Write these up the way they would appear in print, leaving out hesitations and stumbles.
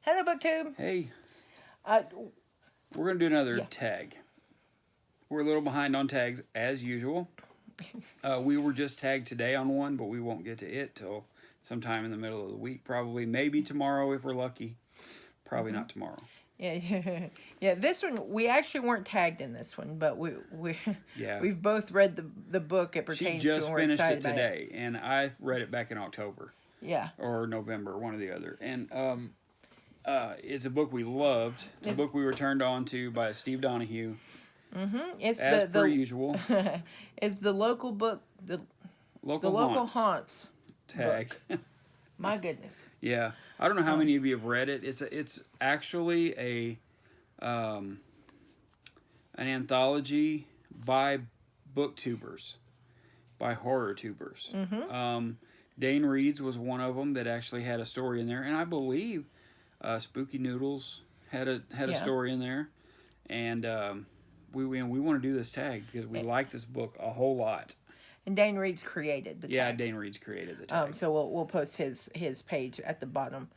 Hello, BookTube. Hey, Uh, we're going to do another yeah. tag. We're a little behind on tags, as usual. We were just tagged today on one, but we won't get to it till sometime in the middle of the week, probably. Maybe tomorrow if we're lucky. Probably not tomorrow. Yeah, yeah. This one we actually weren't tagged in this one, but Yeah. we've both read the book it She pertains just to, and we're finished it excited about today, and I read it back in October Yeah, or November, one or the other. And it's a book we loved. It's a book we were turned on to by Steve Donahue. it's As the per usual. it's the local book, the local haunts tag. My goodness. Yeah, I don't know how many of you have read it. It's actually an anthology by booktubers, by horror tubers. Dane Reed's was one of them that actually had a story in there, and I believe Spooky Noodles had a story in there, and we want to do this tag because we like this book a whole lot. And Dane Reed's created the tag. Yeah, Dane Reed's created the tag. So we'll post his page at the bottom.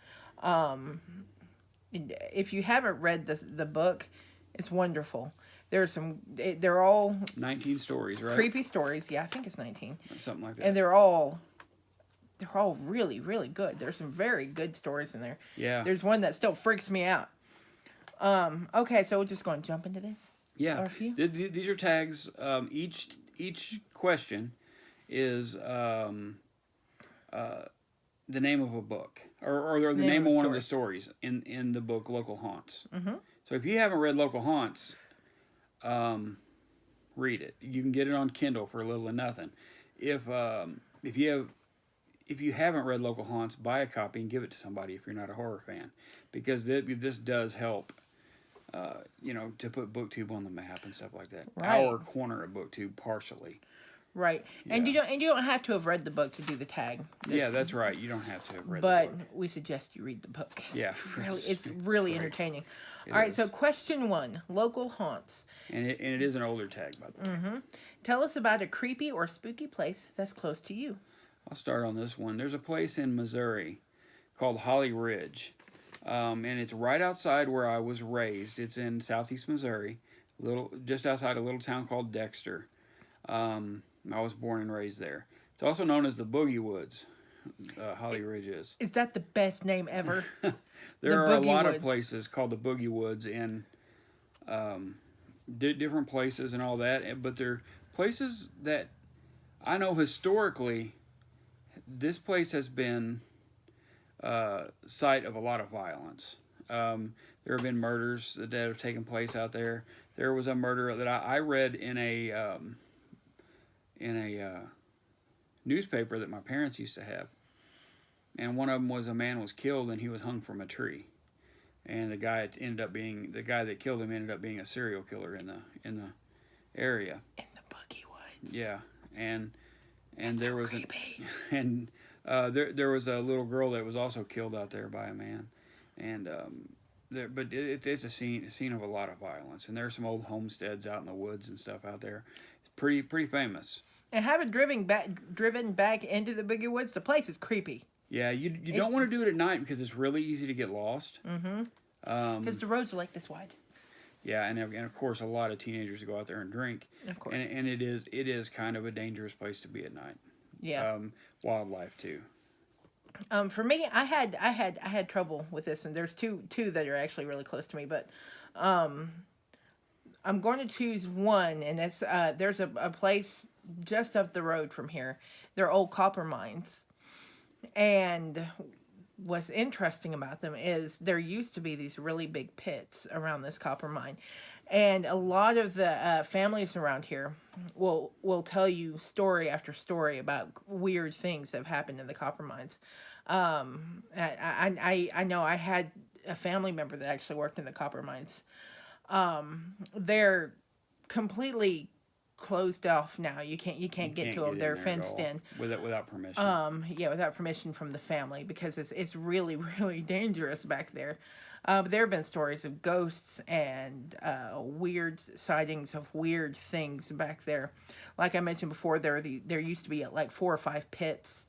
If you haven't read the book, it's wonderful. They're all 19 stories, right? Creepy stories. Yeah, I think it's 19. Something like that. And they're all really, really good. There's some very good stories in there. Yeah. There's one that still freaks me out. Okay, so we're just going to jump into this. Yeah. These are tags. Each question is the name of a book or the name of one of the stories in the book Local Haunts. So if you haven't read Local Haunts, read it. You can get it on Kindle for a little or nothing. If you haven't read Local Haunts, buy a copy and give it to somebody if you're not a horror fan, because this does help. To put BookTube on the map and stuff like that. Right. Our corner of BookTube, partially. Right, Yeah. and you don't have to have read the book to do the tag. That's right. You don't have to have read the book. But we suggest you read the book. Yeah, It's really entertaining. All right, so question 1: Local haunts. And it is an older tag, by the way. Tell us about a creepy or spooky place that's close to you. I'll start on this one. There's a place in Missouri called Holly Ridge. And it's right outside where I was raised. It's in southeast Missouri, just outside a little town called Dexter. I was born and raised there. It's also known as the Boogie Woods. Holly Ridge is. Is that the best name ever? There are a lot of places called the Boogie Woods in different places and all that, but they're places that I know historically. This place has been site of a lot of violence. There have been murders that have taken place out there. There was a murder that I read in a newspaper that my parents used to have, and one of them was a man was killed and he was hung from a tree, and the guy that killed him ended up being a serial killer in the area. In the Boogie Woods. Yeah, and That's there was creepy. there was a little girl that was also killed out there by a man, and but it's a scene of a lot of violence, and there's some old homesteads out in the woods and stuff out there. It's pretty famous. And having driven back into the Boogie Woods, the place is creepy. Yeah, you don't want to do it at night because it's really easy to get lost. Because the roads are like this wide. Yeah, and of course a lot of teenagers go out there and drink. Of course. And it is kind of a dangerous place to be at night. Yeah. Wildlife too. For me, I had trouble with this, and there's two that are actually really close to me, but I'm going to choose one, and it's there's a place just up the road from here. They're old copper mines, and what's interesting about them is there used to be these really big pits around this copper mine, and a lot of the families around here will tell you story after story about weird things that have happened in the copper mines. I know I had a family member that actually worked in the copper mines. They're completely closed off now. You can't get to them. They're fenced in without permission. Without permission from the family, because it's really, really dangerous back there. But there have been stories of ghosts and weird sightings of weird things back there. Like I mentioned before, there used to be like 4 or 5 pits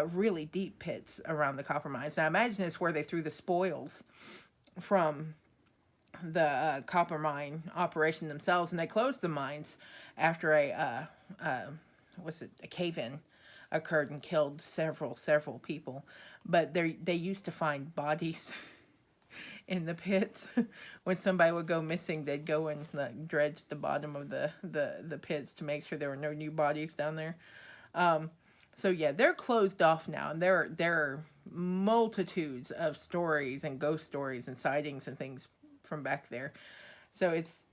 really deep pits around the copper mines. Now imagine it's where they threw the spoils from the copper mine operation themselves, and they closed the mines after a cave-in occurred and killed several people. But they used to find bodies in the pits. When somebody would go missing, they'd go and dredge the bottom of the pits to make sure there were no new bodies down there. So yeah, they're closed off now, and there are multitudes of stories and ghost stories and sightings and things from back there. So it's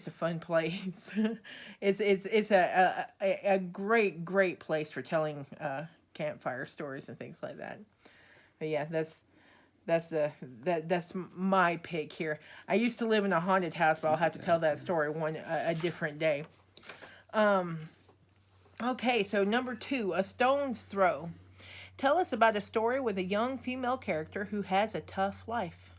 a fun place. it's a great place for telling campfire stories and things like that. But yeah, that's my pick here. I used to live in a haunted house, but I'll have to tell that story a different day. Okay, so number 2, A Stone's Throw. Tell us about a story with a young female character who has a tough life.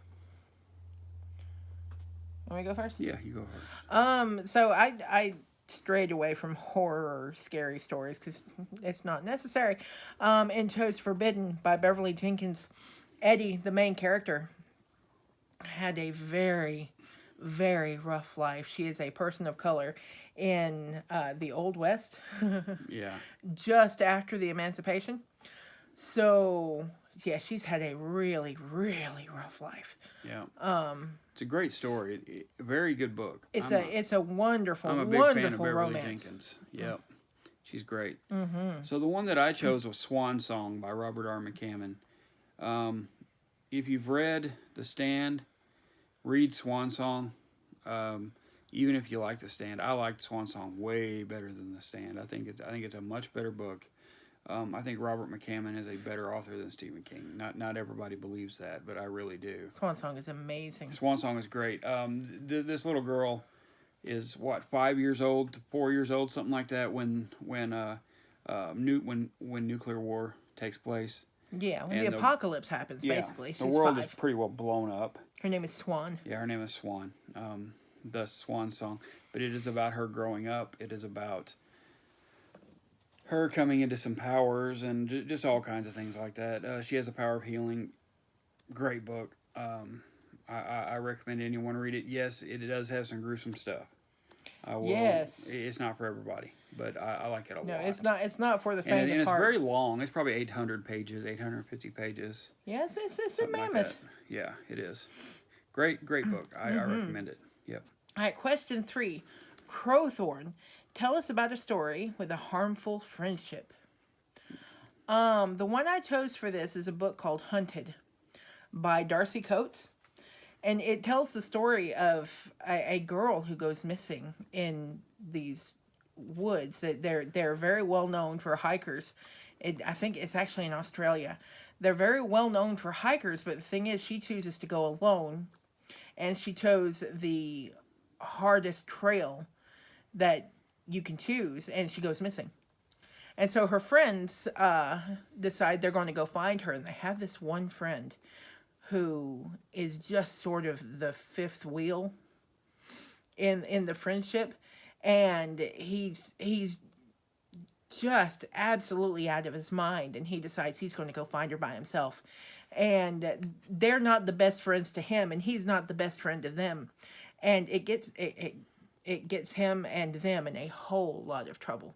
Want me to go first? Yeah, you go first. So I strayed away from horror or scary stories because it's not necessary. And chose Forbidden by Beverly Jenkins. Eddie, the main character, had a very, very rough life. She is a person of color in the Old West. Yeah. Just after the emancipation. So, yeah, she's had a really, really rough life. Yeah. It's a great story. Very good book. It's a wonderful, I'm a big wonderful fan of Beverly romance. Jenkins. Yep. She's great. Mm-hmm. So the one that I chose was Swan Song by Robert R. McCammon. If you've read The Stand, read Swan Song. Even if you like The Stand, I liked Swan Song way better than The Stand. I think it's a much better book. I think Robert McCammon is a better author than Stephen King. Not everybody believes that, but I really do. Swan Song is amazing. Swan Song is great. This little girl is 5 years old, 4 years old, something like that when nuclear war takes place. Yeah, when the apocalypse happens, basically. The world is pretty well blown up. Her name is Swan. Yeah, her name is Swan. The Swan Song. But it is about her growing up. It is about her coming into some powers and just all kinds of things like that. She has the power of healing. Great book. I recommend anyone read it. Yes, it does have some gruesome stuff. Yes. It's not for everybody, but I like it a lot. No, it's not for the faint of heart. And it's very long. It's probably 800 pages, 850 pages. Yes, it's a mammoth. Like yeah, it is. Great book. I recommend it. Yep. All right, question 3. Crowthorne. Tell us about a story with a harmful friendship. The one I chose for this is a book called Hunted by Darcy Coates. And it tells the story of a girl who goes missing in these woods. That they're very well known for hikers. I think it's actually in Australia. They're very well known for hikers, but the thing is, she chooses to go alone, and she chose the hardest trail that you can choose, and she goes missing. And so her friends decide they're going to go find her, and they have this one friend who is just sort of the fifth wheel in the friendship, and he's just absolutely out of his mind, and he decides he's going to go find her by himself. And they're not the best friends to him, and he's not the best friend to them, and it gets him and them in a whole lot of trouble.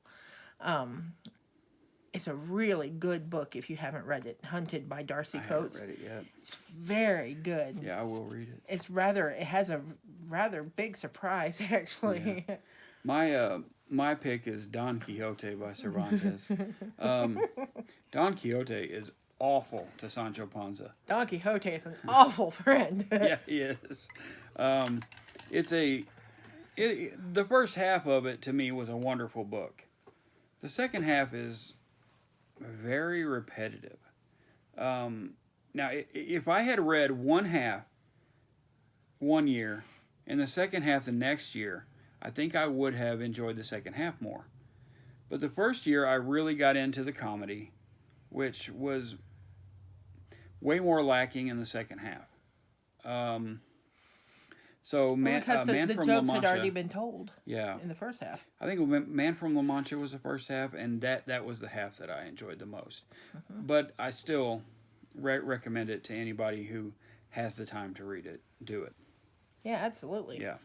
It's a really good book if you haven't read it. Hunted by Darcy Coates. I haven't read it yet. It's very good. Yeah, I will read it. It has a rather big surprise, actually. Yeah. My pick is Don Quixote by Cervantes. Don Quixote is awful to Sancho Panza. Don Quixote is an awful friend. Yeah, he is. The first half of it to me was a wonderful book. The second half is very repetitive. Now, if I had read one half 1 year and the second half the next year, I think I would have enjoyed the second half more. But the first year, I really got into the comedy, which was way more lacking in the second half. So Because Man the from La jokes had already Mancha. been told Yeah, in the first half. I think Man from La Mancha was the first half, and that was the half that I enjoyed the most. But I still recommend it to anybody who has the time to read it. Do it. Yeah, absolutely. Yeah.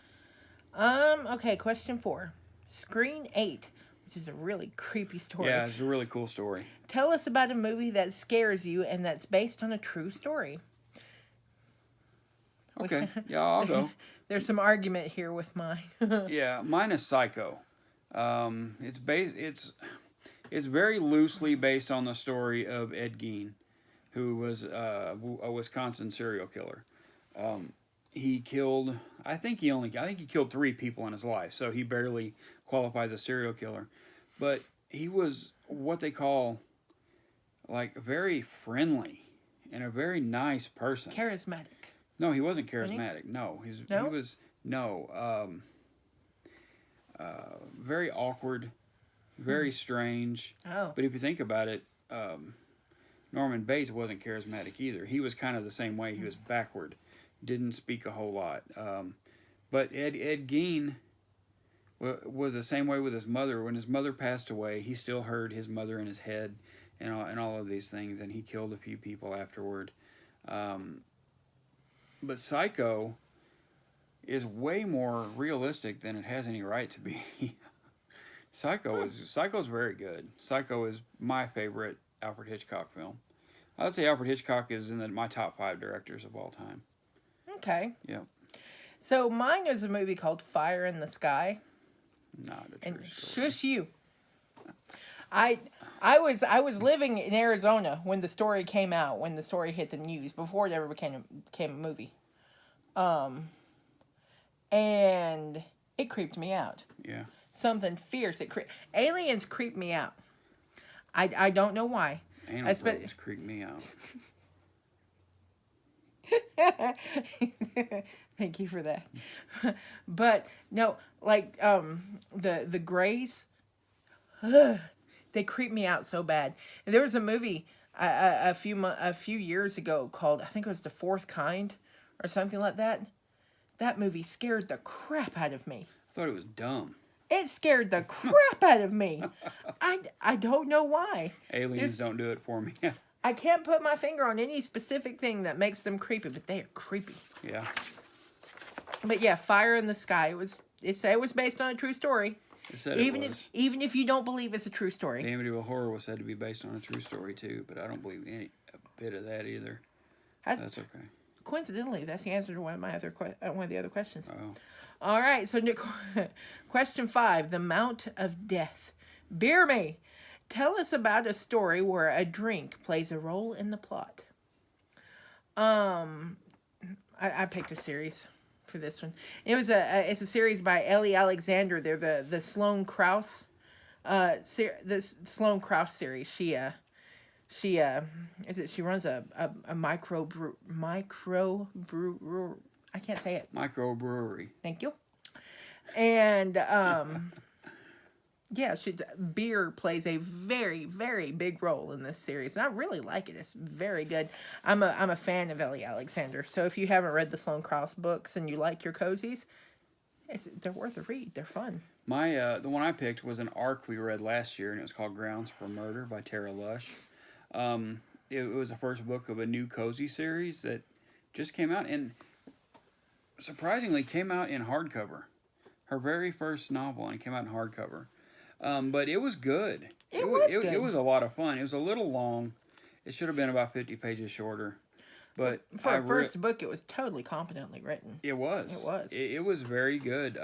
Okay, question 4. Screen 8, which is a really creepy story. Yeah, it's a really cool story. Tell us about a movie that scares you and that's based on a true story. Okay. Yeah, I'll go. There's some argument here with mine. Yeah, mine is Psycho. It's very loosely based on the story of Ed Gein, who was a Wisconsin serial killer. He killed, I think he killed 3 people in his life, so he barely qualifies as a serial killer. But he was what they call like very friendly and a very nice person. Charismatic. No, he wasn't charismatic. No, No? he was very awkward, very strange. Oh. But if you think about it, Norman Bates wasn't charismatic either. He was kind of the same way. He was backward, didn't speak a whole lot. But Ed Gein was the same way with his mother. When his mother passed away, he still heard his mother in his head and all of these things, and he killed a few people afterward. But Psycho is way more realistic than it has any right to be. Psycho's very good. Psycho is my favorite Alfred Hitchcock film. I'd say Alfred Hitchcock is in my top 5 directors of all time. Okay. Yeah. So mine is a movie called Fire in the Sky. Not a And true story. shush you. I was living in Arizona when the story came out, when the story hit the news, before it ever became a movie. And it creeped me out. Yeah. Something fierce. Aliens creep me out. I don't know why. Anal probes creep me out. Thank you for that. But no, like the Greys, they creep me out so bad. And there was a movie a few years ago called, I think it was The Fourth Kind or something like that. That movie scared the crap out of me. I thought it was dumb. It scared the crap out of me. I don't know why. Aliens don't do it for me. I can't put my finger on any specific thing that makes them creepy, but they are creepy. Yeah. But yeah, Fire in the Sky. It was based on a true story. It said even it was. Even if you don't believe it's a true story. The Amityville Horror was said to be based on a true story too, but I don't believe a bit of that either. That's okay. Coincidentally, that's the answer to one of the other questions. Oh. All right, so question 5, The Mount of Death. Beer me. Tell us about a story where a drink plays a role in the plot. I picked a series for this one. It's a series by Ellie Alexander. They're the Sloane Krause the Sloane Krause series. She runs a microbrew I can't say it. Microbrewery. Thank you. And yeah, beer plays a very, very big role in this series. And I really like it. It's very good. I'm a fan of Ellie Alexander. So if you haven't read the Sloane Krause books and you like your cozies, they're worth a read. They're fun. The one I picked was an arc we read last year, and it was called Grounds for Murder by Tara Lush. It was the first book of a new cozy series that just came out, and surprisingly came out in hardcover. Her very first novel, and it came out in hardcover. But it was good. It was a lot of fun. It was a little long. It should have been about 50 pages shorter. But for a first book, it was totally competently written. It was. It was. It was very good.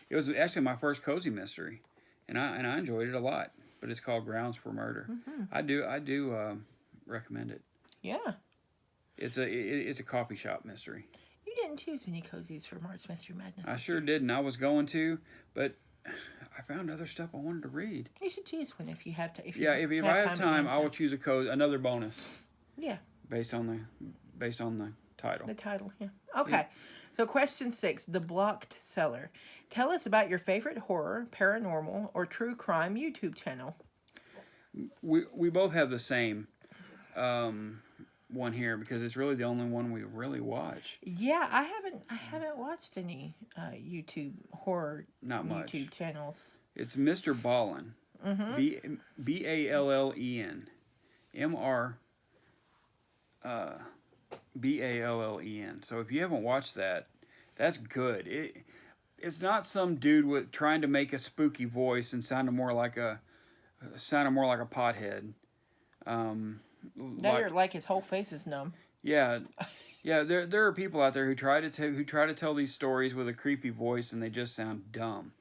It was actually my first cozy mystery, and I enjoyed it a lot. But it's called Grounds for Murder. Mm-hmm. I do recommend it. Yeah. It's a coffee shop mystery. You didn't choose any cozies for March Mystery Madness. I sure didn't. I was going to, but I found other stuff I wanted to read. You should choose one if you have to. If I have time, I will choose another bonus. Yeah. Based on the title. The title, yeah. Okay. Yeah. So question 6, The Blocked Cellar. Tell us about your favorite horror, paranormal, or true crime YouTube channel. We both have the same. one here because it's really the only one we really watch. Yeah, I haven't watched any YouTube horror Not much. YouTube channels. It's Mr. Ballin. Ballen. Mr. Ballen. So if you haven't watched that, that's good. It's not some dude trying to make a spooky voice and sounding more like a pothead. Like his whole face is numb. Yeah, yeah. There are people out there who try to tell these stories with a creepy voice and they just sound dumb.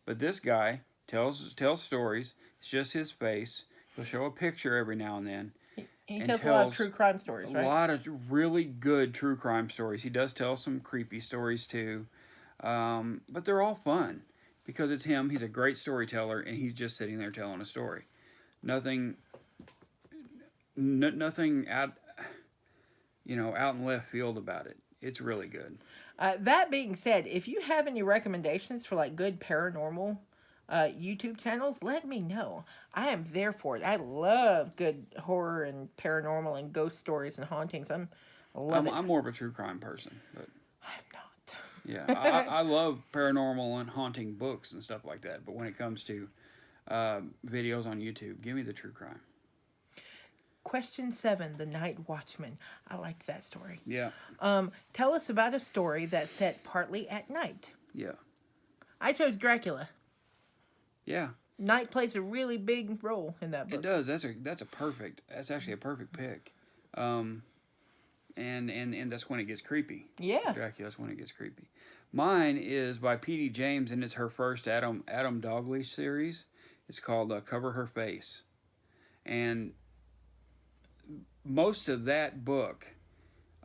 But this guy tells stories. It's just his face. He'll show a picture every now and then. He tells a lot of true crime stories, right? A lot of really good true crime stories. He does tell some creepy stories too, but they're all fun because it's him. He's a great storyteller, and he's just sitting there telling a story. Nothing out in left field about it. It's really good. That being said, if you have any recommendations for like good paranormal YouTube channels, let me know. I am there for it. I love good horror and paranormal and ghost stories and hauntings. I love it. I'm more of a true crime person, but I'm not. yeah, I love paranormal and haunting books and stuff like that. But when it comes to videos on YouTube, give me the true crime. Question 7, The Night Watchman. I liked that story. Yeah. Tell us about a story that's set partly at night. Yeah. I chose Dracula. Yeah. Night plays a really big role in that book. It does. That's actually a perfect pick. And that's when it gets creepy. Yeah. Dracula, that's when it gets creepy. Mine is by P.D. James, and it's her first Adam Dalgliesh series. It's called Cover Her Face. And most of that book,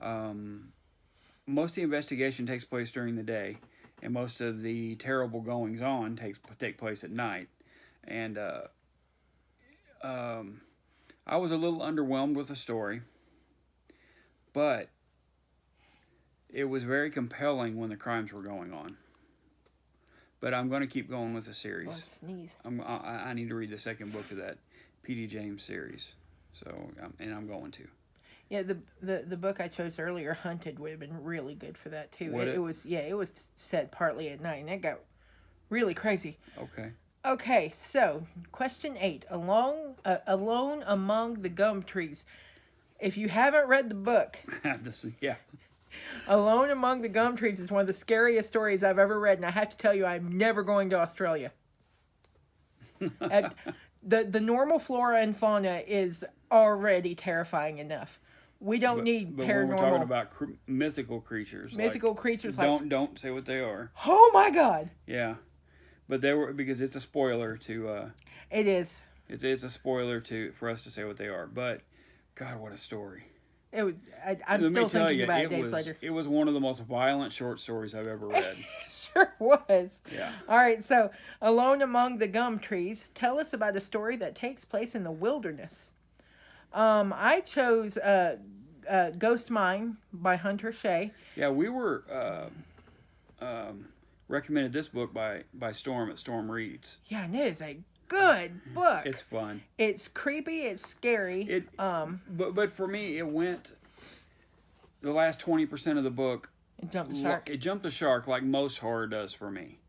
most of the investigation takes place during the day, and most of the terrible goings on take place at night. And I was a little underwhelmed with the story, but it was very compelling when the crimes were going on. But I'm going to keep going with the series. Oh, sneeze. I need to read the second book of that P.D. James series. So, and I'm going to. Yeah, the book I chose earlier, Hunted, would have been really good for that too. It was set partly at night, and it got really crazy. Okay. Okay, so question 8: Alone Among the Gum Trees. If you haven't read the book, Yeah. Alone Among the Gum Trees is one of the scariest stories I've ever read, and I have to tell you, I'm never going to Australia. The normal flora and fauna is already terrifying enough. We don't need but paranormal. When we're talking about mythical creatures. Creatures. Don't say what they are. Oh my God. Yeah, but they were, because it's a spoiler to. It is. It's a spoiler for us to say what they are, but God, what a story! I'm still thinking about it days later. It was one of the most violent short stories I've ever read. Sure was. Yeah. All right, so Alone Among the Gum Trees. Tell us about a story that takes place in the wilderness. I chose Ghost Mine by Hunter Shea. Yeah, we were recommended this book by Storm at Storm Reads. Yeah, and it is a good book. It's fun. It's creepy. It's scary. But for me, it went the last 20% of the book. It jumped the shark. It jumped the shark like most horror does for me,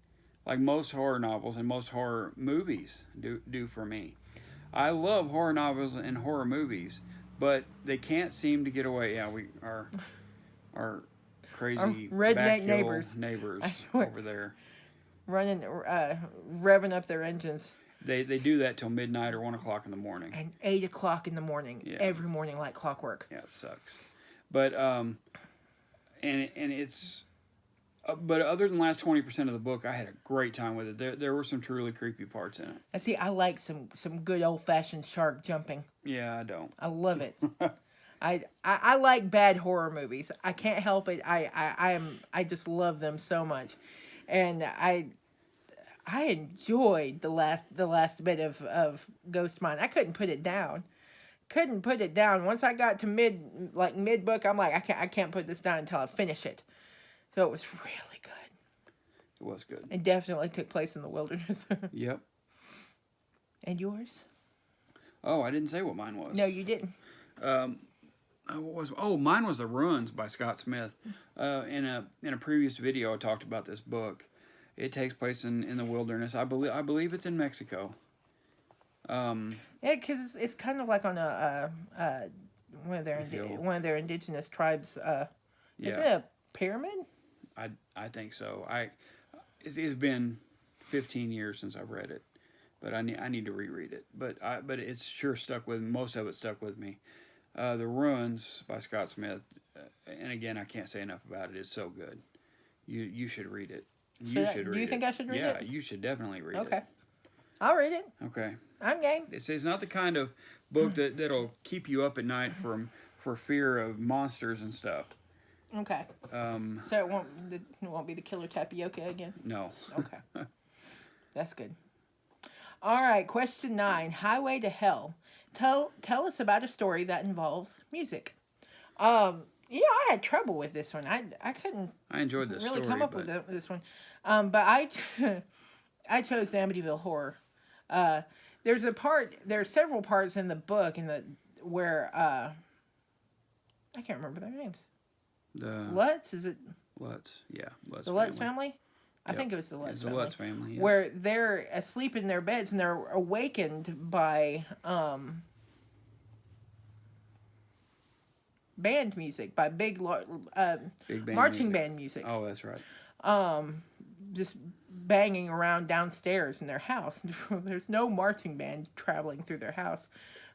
like most horror novels and most horror movies do for me. I love horror novels and horror movies, but they can't seem to get away. Yeah, our crazy our redneck neighbors over there running, revving up their engines. They do that till midnight or 1 o'clock in the morning. And 8 o'clock in the morning, every morning like clockwork. Yeah, it sucks. But and it's. But other than the last 20% of the book, I had a great time with it. There were some truly creepy parts in it. And see, I like some good old-fashioned shark jumping. Yeah, I don't. I love it. I like bad horror movies. I can't help it. I just love them so much. And I enjoyed the last bit of Ghost Mine. I couldn't put it down. Once I got to mid book, I'm like, I can't put this down until I finish it. So it was really good. It was good. It definitely took place in the wilderness. Yep. And yours? Oh, I didn't say what mine was. No, you didn't. Mine was The Ruins by Scott Smith. In a previous video, I talked about this book. It takes place in the wilderness. I believe it's in Mexico. Yeah, because it's kind of like on one of their indigenous tribes. Is it a pyramid? I think so. It's been 15 years since I've read it, but I need to reread it. But it's sure stuck with me. Most of it stuck with me. The Ruins by Scott Smith, and again, I can't say enough about it. It's so good. You should read it. You should read it. Do you think I should read it? Yeah, you should definitely read it. Okay. I'll read it. Okay. I'm game. It's not the kind of book that'll keep you up at night for fear of monsters and stuff. Okay. So it won't be the killer tapioca again? No. Okay. That's good. All right, question 9. Highway to Hell. Tell us about a story that involves music. I had trouble with this one. I couldn't. I enjoyed this really story, come up with this one. But I chose the Amityville Horror. There are several parts in the book where I can't remember their names. The Lutz, is it? Lutz, yeah, Lutz. The Lutz family. I think it was the Lutz it's family. The Lutz family. Yeah. Where they're asleep in their beds and they're awakened by band music, by big band marching band music. Oh, that's right. Just banging around downstairs in their house. There's no marching band traveling through their house,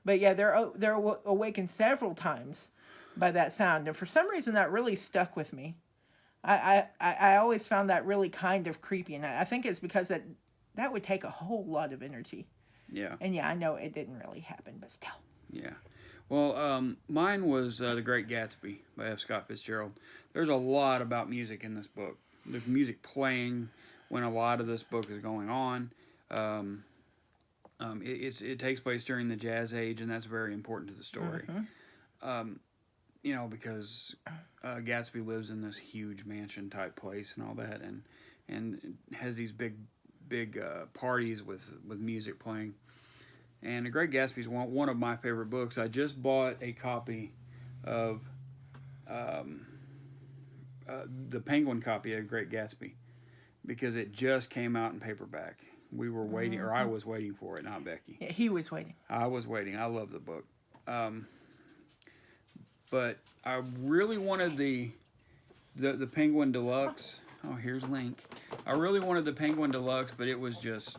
but yeah, they're awakened several times by that sound, and for some reason that really stuck with me. I always found that really kind of creepy, and I think it's because that would take a whole lot of energy. Yeah. And yeah, I know it didn't really happen, but still. Yeah. Well, mine was The Great Gatsby by F. Scott Fitzgerald. There's a lot about music in this book. There's music playing when a lot of this book is going on. It takes place during the Jazz Age, and that's very important to the story. Mm-hmm. Because Gatsby lives in this huge mansion type place and all that, and has these big parties with music playing. And The Great Gatsby is one of my favorite books. I just bought a copy of the Penguin copy of Great Gatsby because it just came out in paperback. We were waiting, or I was waiting for it, not Becky. Yeah, he was waiting. I was waiting. I love the book. But I really wanted the Penguin Deluxe. Oh, here's Link. I really wanted the Penguin Deluxe, but it was just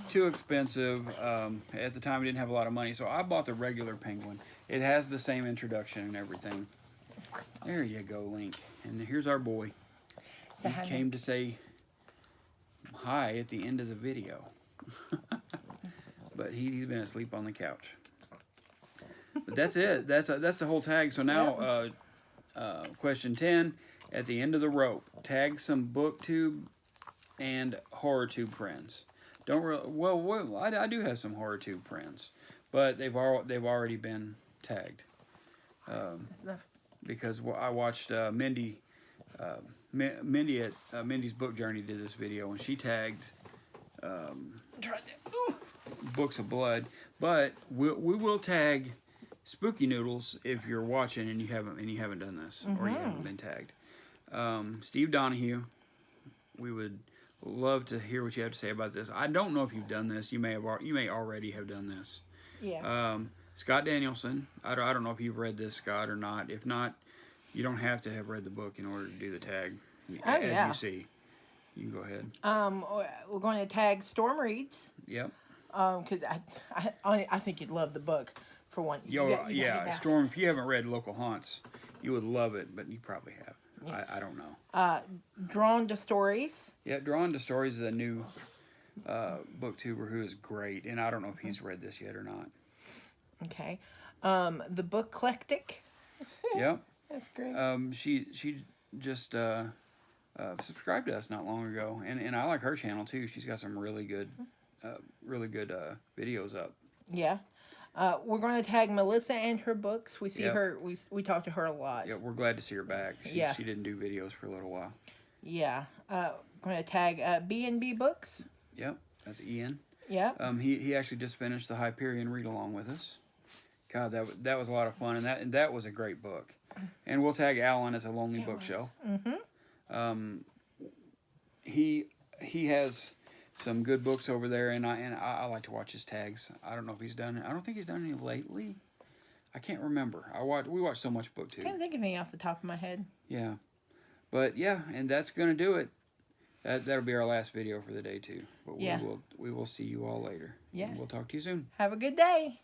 too expensive. At the time, I didn't have a lot of money, so I bought the regular Penguin. It has the same introduction and everything. There you go, Link. And here's our boy. He came to say hi at the end of the video. But he's been asleep on the couch. But that's it. That's the whole tag. So now, question 10. At the end of the rope, tag some BookTube and HorrorTube friends. I do have some HorrorTube friends, but they've already been tagged. Because I watched Mindy at Mindy's Book Journey did this video, and she tagged Books of Blood. But we will tag Spooky Noodles if you're watching and you haven't done this, or you haven't been tagged. Steve Donahue, we would love to hear what you have to say about this. I don't know if you've done this. You may already have done this. Yeah. Scott Danielson. I don't know if you've read this, Scott, or not. If not, you don't have to have read the book in order to do the tag. As you see, you can go ahead. We're going to tag Storm Reads. Yep. Because I think you'd love the book for one. Yeah, Storm. If you haven't read Local Haunts, you would love it, but you probably have. Yeah. I don't know. Drawn to Stories. Yeah, Drawn to Stories is a new booktuber who is great, and I don't know if he's read this yet or not. Okay. The Booklectic. Yep. That's great. She just subscribed to us not long ago, and I like her channel too. She's got some really good videos up. Yeah. We're going to tag Melissa and her books. We see her. We talk to her a lot. Yeah, we're glad to see her back. She didn't do videos for a little while. Yeah. We're going to tag B&B Books. Yep, that's Ian. Yeah. He actually just finished the Hyperion read along with us. God, that was a lot of fun, and that was a great book. And we'll tag Alan as a lonely bookshelf. Mm-hmm. He has some good books over there, and I like to watch his tags. I don't know if he's done. I don't think he's done any lately. I can't remember. We watch so much BookTube. Can't think of any off the top of my head. Yeah, but yeah, and that's gonna do it. That'll be our last video for the day too. But we will see you all later. Yeah. And we'll talk to you soon. Have a good day.